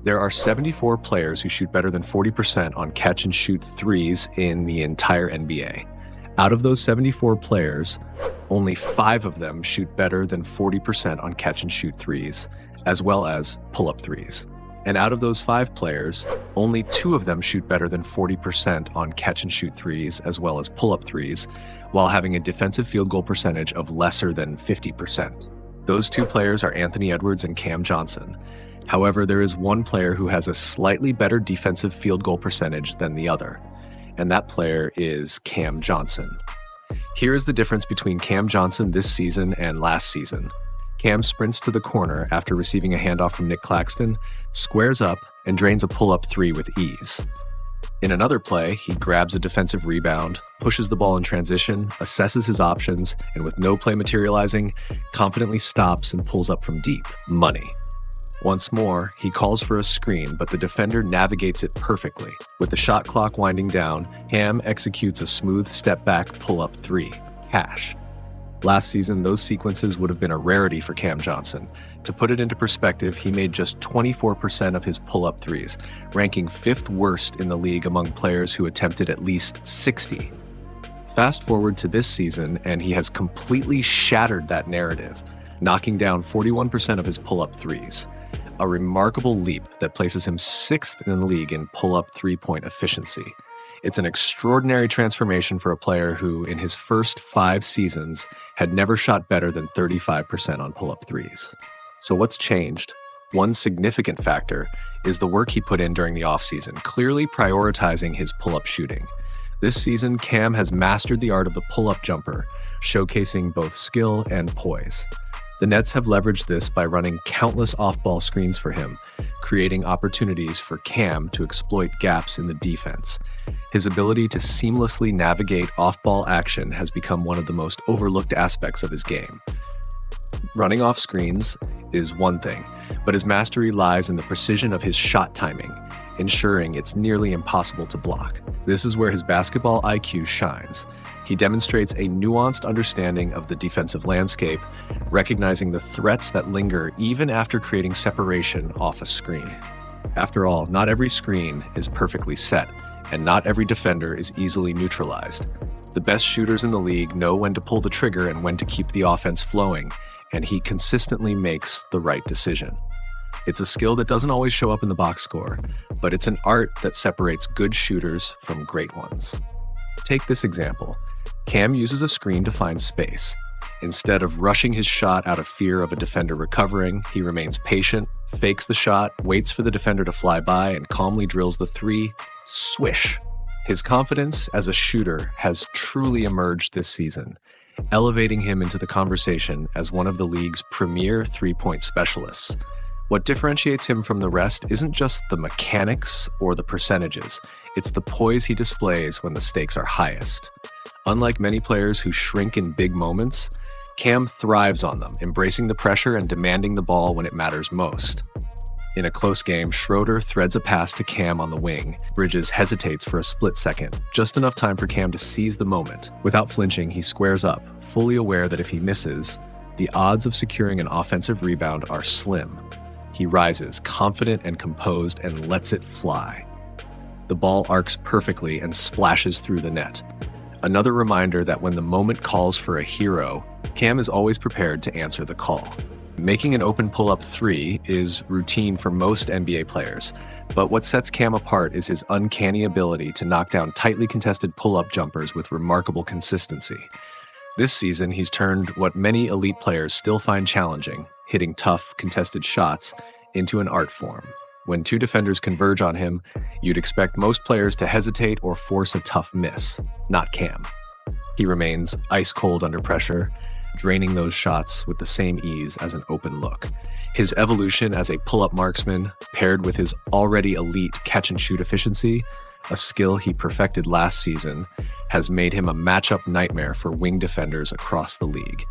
There are 74 players who shoot better than 40% on catch-and-shoot threes in the entire NBA. Out of those 74 players, only 5 of them shoot better than 40% on catch-and-shoot threes, as well as pull-up threes. And out of those 5 players, only 2 of them shoot better than 40% on catch-and-shoot threes, as well as pull-up threes, while having a defensive field goal percentage of lesser than 50%. Those 2 players are Anthony Edwards and Cam Johnson. However, there is one player who has a slightly better defensive field goal percentage than the other, and that player is Cam Johnson. Here is the difference between Cam Johnson this season and last season. Cam sprints to the corner after receiving a handoff from Nick Claxton, squares up, and drains a pull-up 3 with ease. In another play, he grabs a defensive rebound, pushes the ball in transition, assesses his options, and with no play materializing, confidently stops and pulls up from deep. Money. Once more, he calls for a screen, but the defender navigates it perfectly. With the shot clock winding down, Cam executes a smooth step-back pull-up 3. Cash. Last season, those sequences would have been a rarity for Cam Johnson. To put it into perspective, he made just 24% of his pull-up threes, ranking 5th worst in the league among players who attempted at least 60. Fast forward to this season, and he has completely shattered that narrative, knocking down 41% of his pull-up threes. A remarkable leap that places him 6th in the league in pull-up three-point efficiency. It's an extraordinary transformation for a player who, in his first 5 seasons, had never shot better than 35% on pull-up threes. So what's changed? One significant factor is the work he put in during the offseason, clearly prioritizing his pull-up shooting. This season, Cam has mastered the art of the pull-up jumper, showcasing both skill and poise. The Nets have leveraged this by running countless off-ball screens for him, creating opportunities for Cam to exploit gaps in the defense. His ability to seamlessly navigate off-ball action has become one of the most overlooked aspects of his game. Running off screens is one thing, but his mastery lies in the precision of his shot timing, ensuring it's nearly impossible to block. This is where his basketball IQ shines. He demonstrates a nuanced understanding of the defensive landscape, recognizing the threats that linger even after creating separation off a screen. After all, not every screen is perfectly set, and not every defender is easily neutralized. The best shooters in the league know when to pull the trigger and when to keep the offense flowing, and he consistently makes the right decision. It's a skill that doesn't always show up in the box score, but it's an art that separates good shooters from great ones. Take this example. Cam uses a screen to find space. Instead of rushing his shot out of fear of a defender recovering, he remains patient, fakes the shot, waits for the defender to fly by, and calmly drills the 3. Swish! His confidence as a shooter has truly emerged this season, elevating him into the conversation as one of the league's premier three-point specialists. What differentiates him from the rest isn't just the mechanics or the percentages, it's the poise he displays when the stakes are highest. Unlike many players who shrink in big moments, Cam thrives on them, embracing the pressure and demanding the ball when it matters most. In a close game, Schroeder threads a pass to Cam on the wing. Bridges hesitates for a split second, just enough time for Cam to seize the moment. Without flinching, he squares up, fully aware that if he misses, the odds of securing an offensive rebound are slim. He rises, confident and composed, and lets it fly. The ball arcs perfectly and splashes through the net. Another reminder that when the moment calls for a hero, Cam is always prepared to answer the call. Making an open pull-up 3 is routine for most NBA players, but what sets Cam apart is his uncanny ability to knock down tightly contested pull-up jumpers with remarkable consistency. This season, he's turned what many elite players still find challenging, hitting tough, contested shots, into an art form. When 2 defenders converge on him, you'd expect most players to hesitate or force a tough miss. Not Cam. He remains ice cold under pressure, draining those shots with the same ease as an open look. His evolution as a pull-up marksman, paired with his already elite catch-and-shoot efficiency, a skill he perfected last season, has made him a matchup nightmare for wing defenders across the league.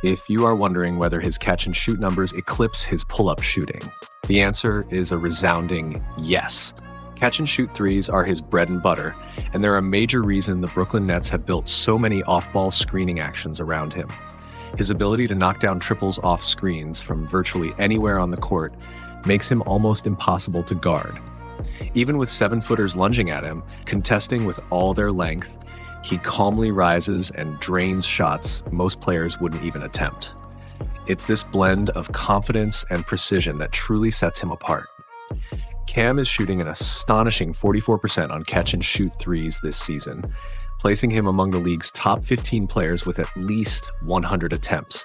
If you are wondering whether his catch-and-shoot numbers eclipse his pull-up shooting, the answer is a resounding yes. Catch-and-shoot threes are his bread and butter, and they're a major reason the Brooklyn Nets have built so many off-ball screening actions around him. His ability to knock down triples off screens from virtually anywhere on the court makes him almost impossible to guard. Even with 7-footers lunging at him, contesting with all their length, he calmly rises and drains shots most players wouldn't even attempt. It's this blend of confidence and precision that truly sets him apart. Cam is shooting an astonishing 44% on catch-and-shoot threes this season, placing him among the league's top 15 players with at least 100 attempts.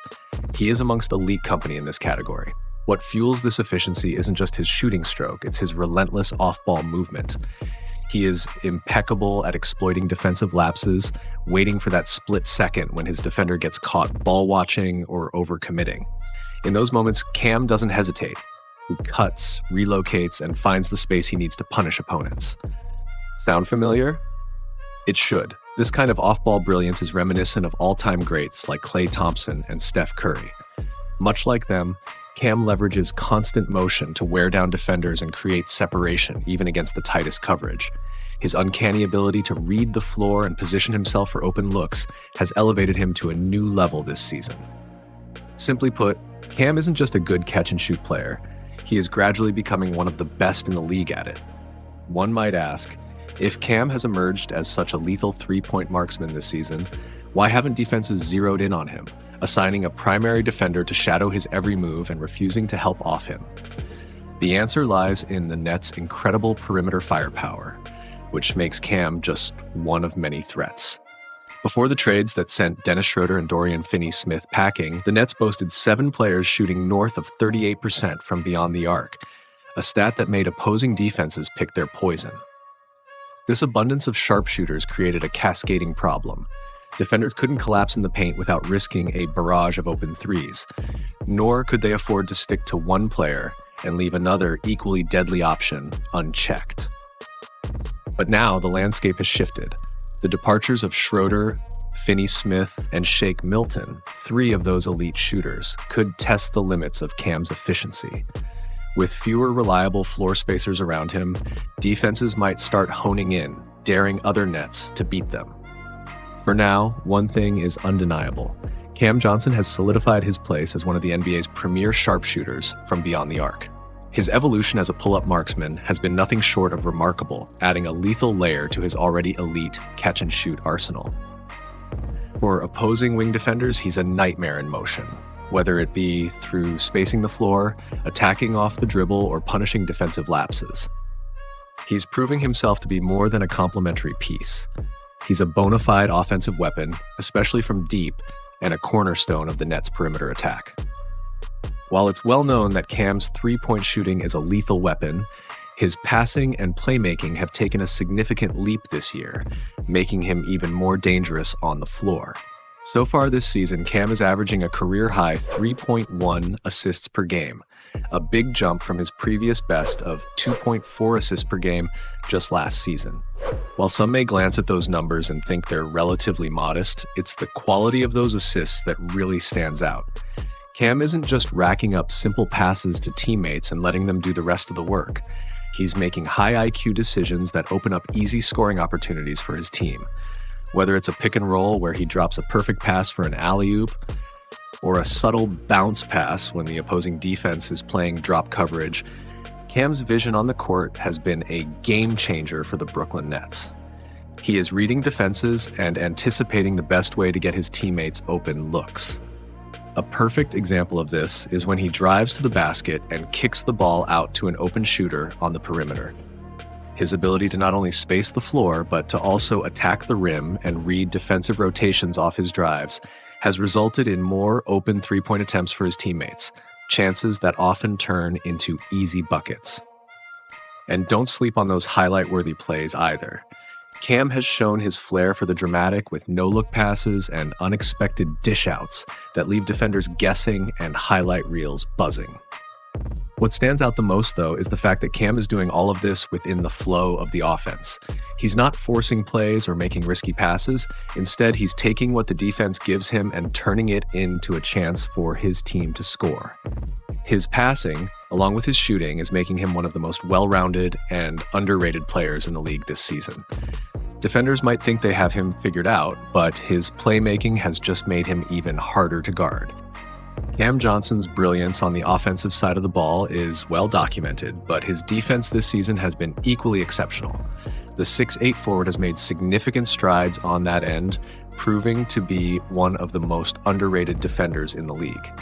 He is amongst elite company in this category. What fuels this efficiency isn't just his shooting stroke, it's his relentless off-ball movement. He is impeccable at exploiting defensive lapses, waiting for that split second when his defender gets caught ball watching or overcommitting. In those moments, Cam doesn't hesitate. He cuts, relocates, and finds the space he needs to punish opponents. Sound familiar? It should. This kind of off-ball brilliance is reminiscent of all-time greats like Klay Thompson and Steph Curry. Much like them, Cam leverages constant motion to wear down defenders and create separation, even against the tightest coverage. His uncanny ability to read the floor and position himself for open looks has elevated him to a new level this season. Simply put, Cam isn't just a good catch-and-shoot player. He is gradually becoming one of the best in the league at it. One might ask, if Cam has emerged as such a lethal three-point marksman this season, why haven't defenses zeroed in on him, assigning a primary defender to shadow his every move and refusing to help off him? The answer lies in the Nets' incredible perimeter firepower, which makes Cam just one of many threats. Before the trades that sent Dennis Schroeder and Dorian Finney-Smith packing, the Nets boasted 7 players shooting north of 38% from beyond the arc, a stat that made opposing defenses pick their poison. This abundance of sharpshooters created a cascading problem. Defenders couldn't collapse in the paint without risking a barrage of open threes, nor could they afford to stick to one player and leave another equally deadly option unchecked. But now the landscape has shifted. The departures of Schroeder, Finney-Smith, and Shake Milton, 3 of those elite shooters, could test the limits of Cam's efficiency. With fewer reliable floor spacers around him, defenses might start honing in, daring other Nets to beat them. For now, one thing is undeniable. Cam Johnson has solidified his place as one of the NBA's premier sharpshooters from beyond the arc. His evolution as a pull-up marksman has been nothing short of remarkable, adding a lethal layer to his already elite catch-and-shoot arsenal. For opposing wing defenders, he's a nightmare in motion, whether it be through spacing the floor, attacking off the dribble, or punishing defensive lapses. He's proving himself to be more than a complementary piece. He's a bona fide offensive weapon, especially from deep, and a cornerstone of the Nets' perimeter attack. While it's well known that Cam's three-point shooting is a lethal weapon, his passing and playmaking have taken a significant leap this year, making him even more dangerous on the floor. So far this season, Cam is averaging a career-high 3.1 assists per game, a big jump from his previous best of 2.4 assists per game just last season. While some may glance at those numbers and think they're relatively modest, it's the quality of those assists that really stands out. Cam isn't just racking up simple passes to teammates and letting them do the rest of the work. He's making high IQ decisions that open up easy scoring opportunities for his team. Whether it's a pick and roll where he drops a perfect pass for an alley-oop, or a subtle bounce pass when the opposing defense is playing drop coverage, Cam's vision on the court has been a game changer for the Brooklyn Nets. He is reading defenses and anticipating the best way to get his teammates open looks. A perfect example of this is when he drives to the basket and kicks the ball out to an open shooter on the perimeter. His ability to not only space the floor, but to also attack the rim and read defensive rotations off his drives has resulted in more open three-point attempts for his teammates, chances that often turn into easy buckets. And don't sleep on those highlight-worthy plays either. Cam has shown his flair for the dramatic with no-look passes and unexpected dish-outs that leave defenders guessing and highlight reels buzzing. What stands out the most, though, is the fact that Cam is doing all of this within the flow of the offense. He's not forcing plays or making risky passes. Instead, he's taking what the defense gives him and turning it into a chance for his team to score. His passing, along with his shooting, is making him one of the most well-rounded and underrated players in the league this season. Defenders might think they have him figured out, but his playmaking has just made him even harder to guard. Cam Johnson's brilliance on the offensive side of the ball is well documented, but his defense this season has been equally exceptional. The 6'8" forward has made significant strides on that end, proving to be one of the most underrated defenders in the league.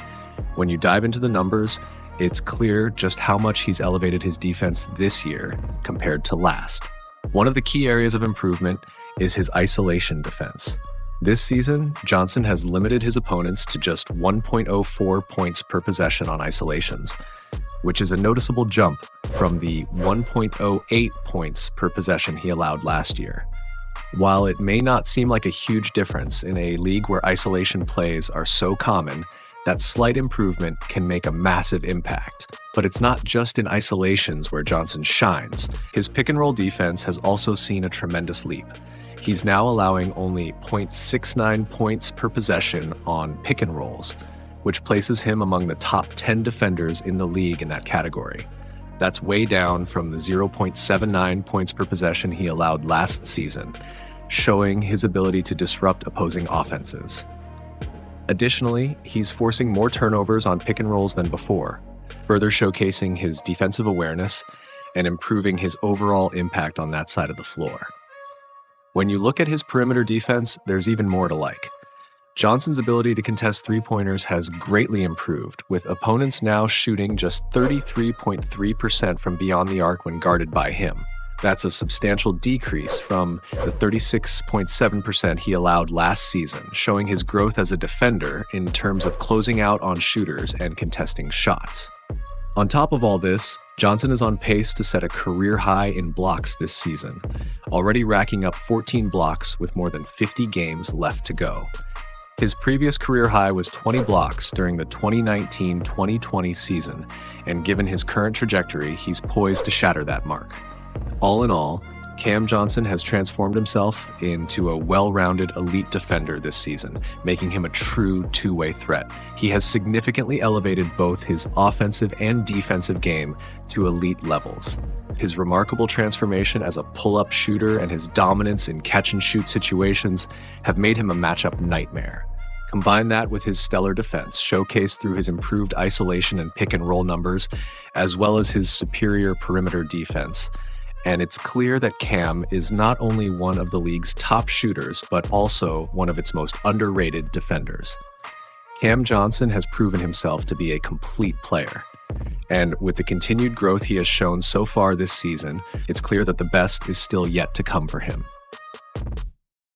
When you dive into the numbers, it's clear just how much he's elevated his defense this year compared to last. One of the key areas of improvement is his isolation defense. This season, Johnson has limited his opponents to just 1.04 points per possession on isolations, which is a noticeable jump from the 1.08 points per possession he allowed last year. While it may not seem like a huge difference in a league where isolation plays are so common, that slight improvement can make a massive impact. But it's not just in isolations where Johnson shines. His pick-and-roll defense has also seen a tremendous leap. He's now allowing only 0.69 points per possession on pick-and-rolls, which places him among the top 10 defenders in the league in that category. That's way down from the 0.79 points per possession he allowed last season, showing his ability to disrupt opposing offenses. Additionally, he's forcing more turnovers on pick and rolls than before, further showcasing his defensive awareness and improving his overall impact on that side of the floor. When you look at his perimeter defense, there's even more to like. Johnson's ability to contest three-pointers has greatly improved, with opponents now shooting just 33.3% from beyond the arc when guarded by him. That's a substantial decrease from the 36.7% he allowed last season, showing his growth as a defender in terms of closing out on shooters and contesting shots. On top of all this, Johnson is on pace to set a career high in blocks this season, already racking up 14 blocks with more than 50 games left to go. His previous career high was 20 blocks during the 2019-2020 season, and given his current trajectory, he's poised to shatter that mark. All in all, Cam Johnson has transformed himself into a well-rounded elite defender this season, making him a true two-way threat. He has significantly elevated both his offensive and defensive game to elite levels. His remarkable transformation as a pull-up shooter and his dominance in catch-and-shoot situations have made him a matchup nightmare. Combine that with his stellar defense, showcased through his improved isolation and pick-and-roll numbers, as well as his superior perimeter defense, and it's clear that Cam is not only one of the league's top shooters, but also one of its most underrated defenders. Cam Johnson has proven himself to be a complete player. And with the continued growth he has shown so far this season, it's clear that the best is still yet to come for him.